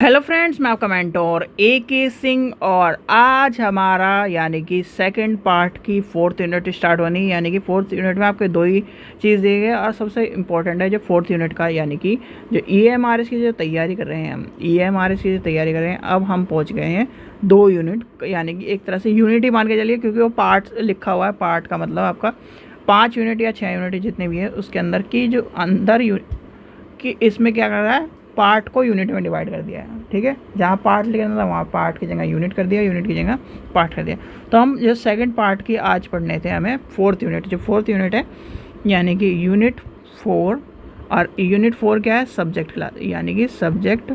Hello friends, मैं आपका mentor AK Singh और आज हमारा यानी कि सेकंड पार्ट की फोर्थ यूनिट स्टार्ट होनी है। यानी कि फोर्थ यूनिट में आपको दो ही चीज़ दी गई और सबसे इम्पोर्टेंट है जो फोर्थ यूनिट का, यानी कि जो EMRS की जो तैयारी कर रहे हैं हम EMRS की जो तैयारी कर रहे हैं। अब हम पहुंच गए हैं 2 यूनिट, यानी कि एक तरह से यूनिट ही मान के चलिए, क्योंकि वो पार्ट लिखा हुआ है। पार्ट का मतलब आपका 5 यूनिट या 6 यूनिट जितने भी है उसके अंदर की जो अंदर कि इसमें क्या कर रहा है, पार्ट को यूनिट में डिवाइड कर दिया है। ठीक है, जहाँ पार्ट लिखना था वहाँ पार्ट की जगह यूनिट कर दिया, यूनिट की जगह पार्ट कर दिया। तो हम जो सेकंड पार्ट की आज पढ़ने थे हमें फोर्थ यूनिट, जो फोर्थ यूनिट है यानी कि यूनिट 4। और यूनिट 4 क्या है, सब्जेक्ट क्लास, यानी कि सब्जेक्ट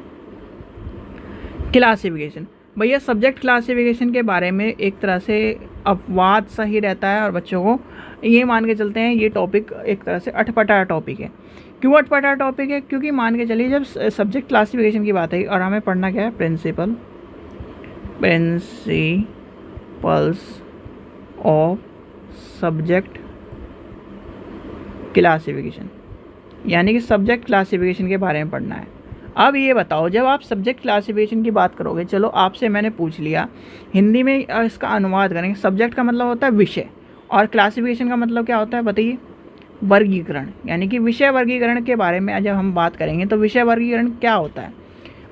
क्लासिफिकेशन। भैया सब्जेक्ट क्लासिफिकेशन के बारे में एक तरह से अपवाद सा ही रहता है और बच्चों को ये मान के चलते हैं ये टॉपिक एक तरह से अटपटा टॉपिक है। क्यों अटपटा टॉपिक है, क्योंकि मान के चलिए जब सब्जेक्ट क्लासिफिकेशन की बात है और हमें पढ़ना क्या है, प्रिंसिपल्स ऑफ सब्जेक्ट क्लासिफिकेशन, यानी कि सब्जेक्ट क्लासिफिकेशन के बारे में पढ़ना है। अब ये बताओ, जब आप सब्जेक्ट क्लासिफिकेशन की बात करोगे, चलो आपसे मैंने पूछ लिया हिंदी में इसका अनुवाद करेंगे। सब्जेक्ट का मतलब होता है विषय और क्लासिफिकेशन का मतलब क्या होता है बताइए, वर्गीकरण। यानी कि विषय वर्गीकरण के बारे में जब हम बात करेंगे तो विषय वर्गीकरण क्या होता है।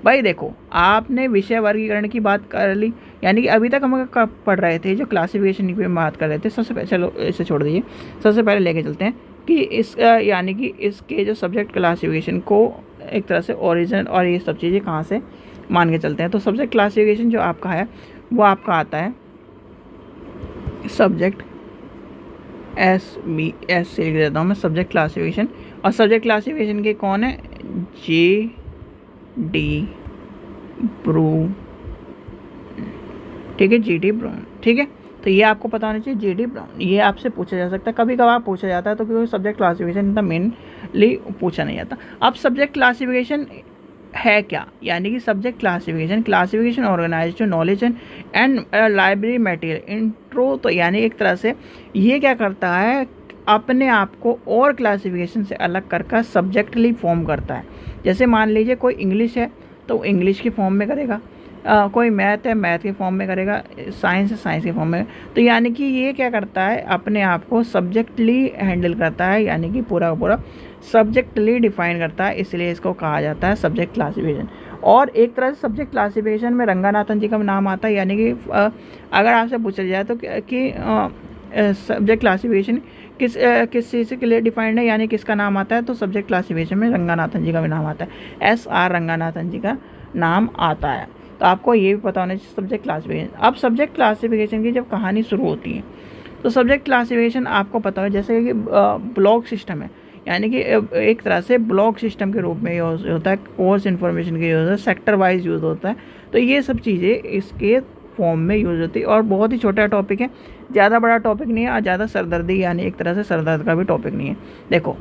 भाई देखो, आपने विषय वर्गीकरण की बात कर ली, यानी कि अभी तक हम पढ़ रहे थे जो क्लासिफिकेशन की बात कर रहे थे। सबसे पहले चलो इसे छोड़ दीजिए, सबसे पहले लेके चलते हैं कि इस यानी कि इसके जो सब्जेक्ट क्लासिफिकेशन को एक तरह से ओरिजिन और ये सब चीज़ें कहाँ से मान के चलते हैं। तो सब्जेक्ट क्लासिफिकेशन जो आपका है वो आपका आता है सब्जेक्ट एस से लिख देता हूँ मैं, सब्जेक्ट क्लासिफिकेशन। और सब्जेक्ट क्लासिफिकेशन के कौन है, JD ब्रू, ठीक है, JD ब्राउन। ठीक है, तो ये आपको पता होना चाहिए, JD ब्राउन। ये आपसे पूछा जा सकता है, कभी कभार पूछा जाता है, तो क्योंकि सब्जेक्ट क्लासिफिकेशन इतना मेनली पूछा नहीं जाता। अब सब्जेक्ट क्लासिफिकेशन है क्या, यानी कि subject classification organization knowledge and library material intro. तो यानी एक तरह से ये क्या करता है, अपने आप को और क्लासिफिकेशन से अलग कर सब्जेक्टली फॉर्म करता है। जैसे मान लीजिए कोई इंग्लिश है तो इंग्लिश की फॉर्म में करेगा, कोई मैथ है मैथ के फॉर्म में करेगा, साइंस है साइंस के फॉर्म में। तो यानी कि ये क्या करता है, अपने आप को सब्जेक्टली हैंडल करता है, यानी कि पूरा का पूरा सब्जेक्टली डिफाइन करता है, इसलिए इसको कहा जाता है सब्जेक्ट क्लासिफिकेशन। और एक तरह से सब्जेक्ट क्लासिफिकेशन में रंगानाथन जी का नाम आता है। यानी कि अगर आपसे पूछा जाए तो कि सब्जेक्ट क्लासिफिकेशन किस चीज़ के लिए डिफाइंड है, यानी किसका नाम आता है, तो सब्जेक्ट क्लासिफिकेशन में रंगानाथन जी का भी नाम आता है, SR रंगानाथन जी का नाम आता है। तो आपको ये भी पता होना चाहिए सब्जेक्ट क्लासिफिकेशन। अब सब्जेक्ट क्लासिफिकेशन की जब कहानी शुरू होती है तो सब्जेक्ट क्लासिफिकेशन आपको पता है जैसे कि ब्लॉक सिस्टम है, यानी कि एक तरह से ब्लॉक सिस्टम के रूप में यूज़ होता है, कोर्स इन्फॉर्मेशन के यूज़ होता है, सेक्टर वाइज यूज़ होता है। तो ये सब चीज़ें इसके फॉर्म में यूज़ होती है और बहुत ही छोटा टॉपिक है, ज़्यादा बड़ा टॉपिक नहीं है और ज़्यादा सरदर्दी यानी एक तरह से सरदर्द का भी टॉपिक नहीं है। देखो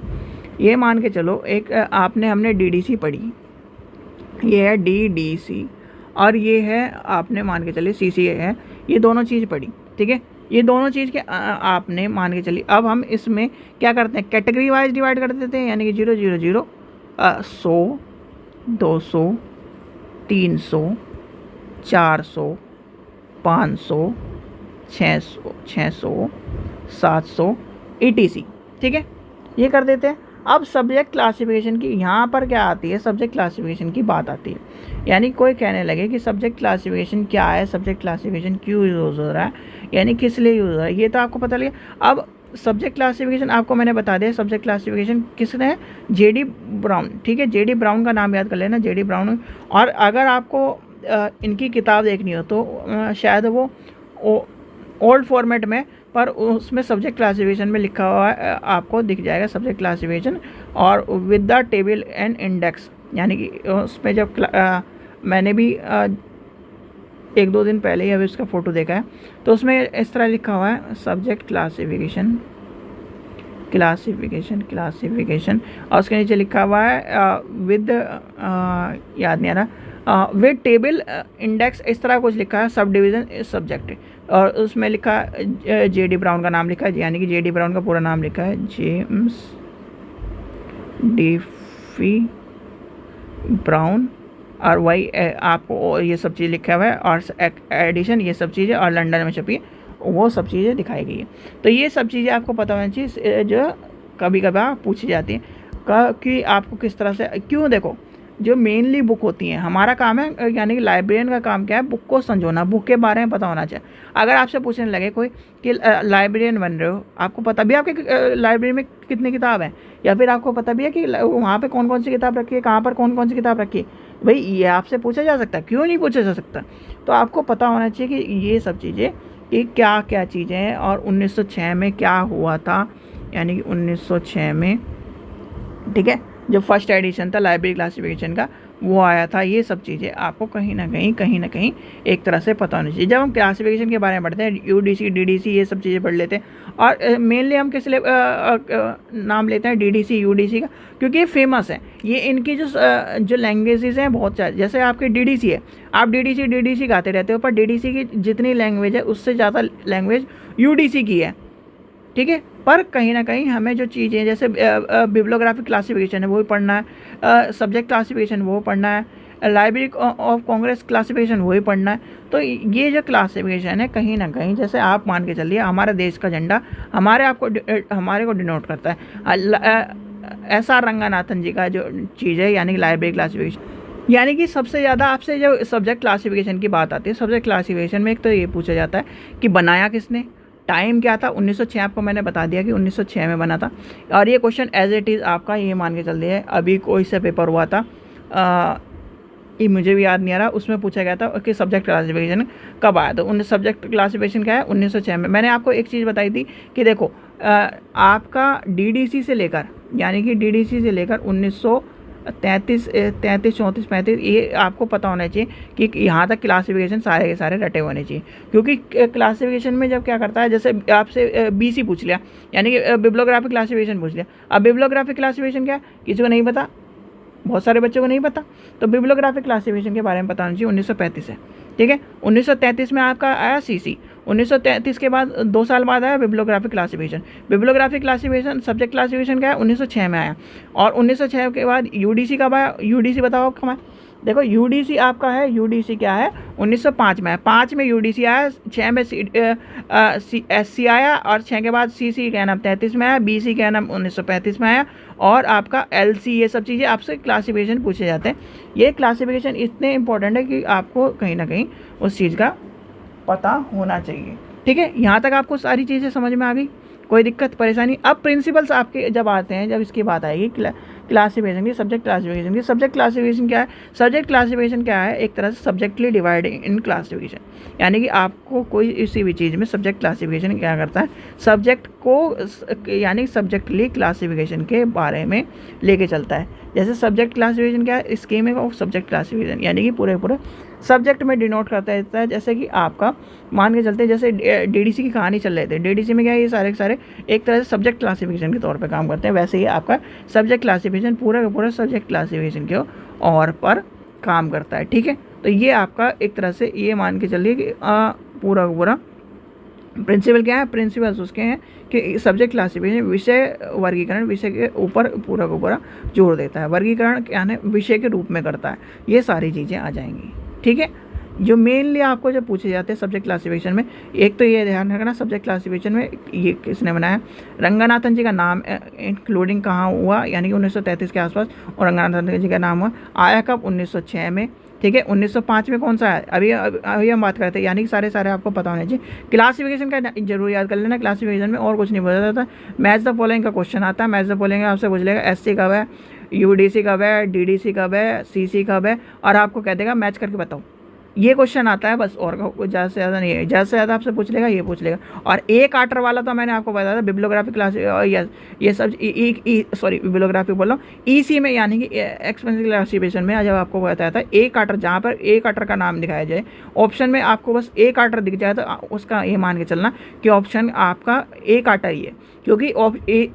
ये मान के चलो, एक हमने DDC पढ़ी, ये है DDC, और ये है आपने मान के चलिए CCA है, ये दोनों चीज़ पढ़ी। ठीक है, ये दोनों चीज़ के आपने मान के चलिए। अब हम इसमें क्या करते हैं, कैटेगरी वाइज डिवाइड कर देते हैं, यानी कि 0 0 0 100 200 300 400 500 600 600 700 ETC। ठीक है, ये कर देते हैं। अब सब्जेक्ट क्लासिफिकेशन की यहाँ पर क्या आती है, सब्जेक्ट क्लासिफिकेशन की बात आती है। यानी कोई कहने लगे कि सब्जेक्ट क्लासिफिकेशन क्या है, सब्जेक्ट क्लासिफिकेशन क्यों यूज़ हो रहा है, यानी किस लिए यूज़ हो रहा है, ये तो आपको पता लगे। अब सब्जेक्ट क्लासिफिकेशन आपको मैंने बता दिया, सब्जेक्ट क्लासिफिकेशन किसने है, JD ब्राउन। ठीक है, JD ब्राउन का नाम याद कर लेना, JD ब्राउन। और अगर आपको इनकी किताब देखनी हो तो शायद वो ओल्ड फॉर्मेट में, पर उसमें सब्जेक्ट क्लासिफिकेशन में लिखा हुआ है, आपको दिख जाएगा सब्जेक्ट क्लासिफिकेशन और with the table and index. यानी कि उसमें जब मैंने भी 1-2 दिन पहले ही अभी उसका फ़ोटो देखा है, तो उसमें इस तरह लिखा हुआ है सब्जेक्ट क्लासिफिकेशन और उसके नीचे लिखा हुआ है विद याद नहीं आ रहा, विद टेबल इंडेक्स, इस तरह कुछ लिखा है, सब डिवीज़न सब्जेक्ट। और उसमें लिखा JD ब्राउन का नाम लिखा है, यानी कि JD ब्राउन का पूरा नाम लिखा है जेम्स DeFi ब्राउन और वही आपको ये सब चीज़ लिखा हुआ है और एडिशन ये सब चीज़ें और लंदन में छपी है वो सब चीज़ें दिखाई गई है। तो ये सब चीज़ें आपको पता होनी चाहिए जो कभी कभार पूछी जाती हैं कि आपको किस तरह से क्यों। देखो जो मेनली बुक होती हैं हमारा काम है, यानी कि लाइब्रेरियन का काम क्या है, बुक को संजोना, बुक के बारे में पता होना चाहिए। अगर आपसे पूछने लगे कोई कि लाइब्रेरियन बन रहे हो, आपको पता भी आपके लाइब्रेरी में कितनी किताब हैं, या फिर आपको पता भी है कि वहाँ पे कौन कौन सी किताब रखी है, कहाँ पर कौन कौन सी किताब रखी है, भाई ये आपसे पूछा जा सकता है, क्यों नहीं पूछा जा सकता। तो आपको पता होना चाहिए कि ये सब चीज़ें कि क्या क्या चीज़ें हैं और 1906 में क्या हुआ था, यानी कि 1906 में, ठीक है, जो फर्स्ट एडिशन था लाइब्रेरी क्लासिफिकेशन का वो आया था। ये सब चीज़ें आपको कहीं ना कहीं एक तरह से पता होनी चाहिए। जब हम क्लासिफिकेशन के बारे में पढ़ते हैं, यूडीसी डीडीसी ये सब चीज़ें पढ़ लेते हैं, और मेनली हम किस नाम लेते हैं डीडीसी यूडीसी का, क्योंकि ये फेमस है। ये इनकी जो लैंग्वेजेस हैं बहुत सारे, जैसे आपके डीडीसी है, आप डीडीसी गाते रहते हो, पर डीडीसी की जितनी लैंग्वेज है उससे ज़्यादा लैंग्वेज यूडीसी की है, ठीक है। पर कहीं ना कहीं हमें जो चीज़ें जैसे बिब्लियोग्राफिक क्लासिफिकेशन है वो भी पढ़ना है, सब्जेक्ट क्लासिफिकेशन वो पढ़ना है, लाइब्रेरी ऑफ कांग्रेस क्लासिफिकेशन वो ही पढ़ना है। तो ये जो क्लासिफिकेशन है कहीं ना कहीं, जैसे आप मान के चलिए हमारे देश का झंडा हमारे को डिनोट करता है। SR रंगनाथन जी का जो चीज़ है, यानी कि लाइब्रेरी क्लासिफिकेशन, यानी कि सबसे ज़्यादा आपसे जो सब्जेक्ट क्लासिफिकेशन की बात आती है, सब्जेक्ट क्लासिफिकेशन में एक तो ये पूछा जाता है कि बनाया किसने, टाइम क्या था। 1906 आपको मैंने बता दिया कि 1906 में बना था। और ये क्वेश्चन एज इट इज़ आपका ये मान के चल दिया है, अभी कोई सा पेपर हुआ था, ये मुझे भी याद नहीं आ रहा, उसमें पूछा गया था कि सब्जेक्ट क्लासिफिकेशन कब आया। तो सब्जेक्ट क्लासिफिकेशन क्या है 1906 में। मैंने आपको एक चीज़ बताई थी कि देखो आपका डीडीसी से लेकर, यानी कि डीडीसी से लेकर 1933, 34, 35 ये आपको पता होना चाहिए कि यहाँ तक क्लासिफिकेशन सारे के सारे रटे होने चाहिए। क्योंकि क्लासिफिकेशन में जब क्या करता है, जैसे आपसे बीसी पूछ लिया, यानी कि बिब्लियोग्राफिक क्लासिफिकेशन पूछ लिया। अब बिब्लियोग्राफिक क्लासिफिकेशन क्या है किसी को नहीं पता, बहुत सारे बच्चों को नहीं पता। तो बिब्लियोग्राफिक क्लासिफिकेशन के बारे में पता होना चाहिए 1935 है, ठीक है। 1933 में आपका आया सीसी, 1933 के बाद 2 साल बाद आया bibliographic classification. Bibliographic classification subject classification क्या है 1906 में आया। और 1906 के बाद यूडीसी कब आया, यूडीसी बताओ कब आया। देखो यूडीसी आपका है, यूडीसी क्या है 1905 में आया, 5 में यूडीसी आया, 6 में SC आया, और 6 के बाद सीसी क्या नाम 33 में आया, बीसी क्या नाम 1935 में आया, और आपका LC, ये सब चीज़ें आपसे क्लासिफिकेशन पूछे जाते हैं। ये क्लासिफिकेशन इतने इंपॉर्टेंट है कि आपको कहीं ना कहीं उस चीज़ का पता होना चाहिए, ठीक है। यहाँ तक आपको सारी चीज़ें समझ में आ गई, कोई दिक्कत परेशानी। अब प्रिंसिपल्स आपके जब आते हैं, जब इसकी बात आएगी क्लासिफिकेशन की, सब्जेक्ट क्लासिफिकेशन की। सब्जेक्ट क्लासिफिकेशन क्या है, सब्जेक्ट क्लासिफिकेशन क्या है, एक तरह से सब्जेक्टली डिवाइड इन क्लासिफिकेशन, यानी कि आपको कोई किसी भी चीज़ में सब्जेक्ट क्लासिफिकेशन क्या करता है, सब्जेक्ट को यानी सब्जेक्टली क्लासिफिकेशन के बारे में लेके चलता है। जैसे सब्जेक्ट क्लासिफिकेशन क्या है, स्कीमिंग ऑफ सब्जेक्ट क्लासिफिकेशन, यानी कि पूरे सब्जेक्ट में डिनोट करता है। जैसे कि आपका मान के चलते हैं, जैसे डीडीसी की कहानी चल रहे थे, डीडीसी में क्या है ये सारे के सारे एक तरह से सब्जेक्ट क्लासिफिकेशन के तौर पे काम करते हैं। वैसे ही आपका सब्जेक्ट क्लासिफिकेशन पूरा का पूरा सब्जेक्ट क्लासिफिकेशन के और पर काम करता है, ठीक है। तो ये आपका एक तरह से ये मान के चलिए कि पूरा का पूरा प्रिंसिपल क्या है, प्रिंसिपल्स उसके हैं कि सब्जेक्ट क्लासिफिकेशन विषय वर्गीकरण, विषय के ऊपर पूरा का पूरा जोर देता है। वर्गीकरण क्या है, विषय के रूप में करता है। ये सारी चीज़ें आ जाएंगी, ठीक है। जो मेनली आपको जब पूछे जाते हैं सब्जेक्ट क्लासिफिकेशन में, एक तो ये ध्यान रखना सब्जेक्ट क्लासिफिकेशन में ये किसने बनाया, रंगनाथन जी का नाम इंक्लूडिंग कहाँ हुआ, यानी कि 1933 के आसपास, और रंगनाथन जी का नाम हुआ आया कब 1906 में, ठीक है। 1905 में कौन सा है, अभी हम बात करते हैं, यानी कि सारे आपको पता होने चाहिए। क्लासिफिकेशन का जरूर याद कर लेना, क्लासिफिकेशन में और कुछ नहीं बोला जाता। मैच द फॉलोइंग का क्वेश्चन आता है, मैच द फॉलोइंग आपसे पूछ लेगा SC कब है, UDC कब है, DDC कब है, CC कब है, और आपको कह देगा मैच करके बताओ। ये क्वेश्चन आता है बस, और ज़्यादा से ज़्यादा नहीं है। ज़्यादा से ज़्यादा आपसे पूछ लेगा, ये पूछ लेगा। और एक आर्टर वाला तो मैंने आपको बताया था बिब्लियोग्राफी क्लास, ये सब सॉरी बिब्लियोग्राफी बोल रहा हूँ, EC में, यानी कि एक्सपेंसिव क्लासिफिकेशन में जब आपको बताया था एक आर्टर, जहाँ पर एक आर्टर का नाम दिखाया जाए, ऑप्शन में आपको बस एक आर्टर दिख जाए तो उसका ये मान के चलना कि ऑप्शन आपका एक आर्टर ही है। क्योंकि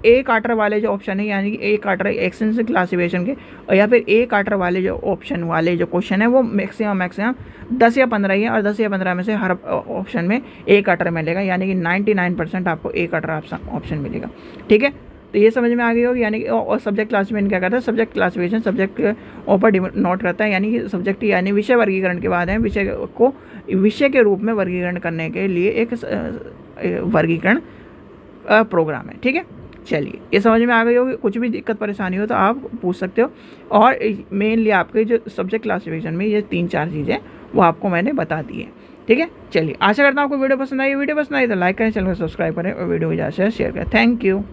एक आर्टर वाले जो ऑप्शन है, यानी कि एक आर्टर एक्सटेंसिव क्लासिफिकेशन के, और या फिर एक आर्टर वाले जो ऑप्शन वाले जो क्वेश्चन है वो मैक्सिमम 10 या 15 ही है, और 10 या 15 में से हर ऑप्शन में एक आर्टर मिलेगा, यानी कि 99% आपको एक आर्टर ऑप्शन मिलेगा, ठीक है। तो ये समझ में आ गई होगी। यानी कि और सब्जेक्ट क्लासिफिकेशन क्या करता है, सब्जेक्ट क्लासिफिकेशन सब्जेक्ट के ऊपर नोट करता है, यानी कि सब्जेक्ट यानी विषय वर्गीकरण के बाद है, विषय को विषय के रूप में वर्गीकरण करने के लिए एक वर्गीकरण प्रोग्राम है। ठीक है, चलिए ये समझ में आ गई होगी। कुछ भी दिक्कत परेशानी हो तो आप पूछ सकते हो। और मेनली आपके जो सब्जेक्ट क्लासिफिकेशन में ये 3-4 चीज़ें वो आपको मैंने बता दी है। ठीक है, चलिए आशा करता हूँ आपको वीडियो पसंद आई। वीडियो पसंद आई तो लाइक करें, चैनल को सब्सक्राइब करें और वीडियो को ज़्यादा से शेयर करें। Thank you.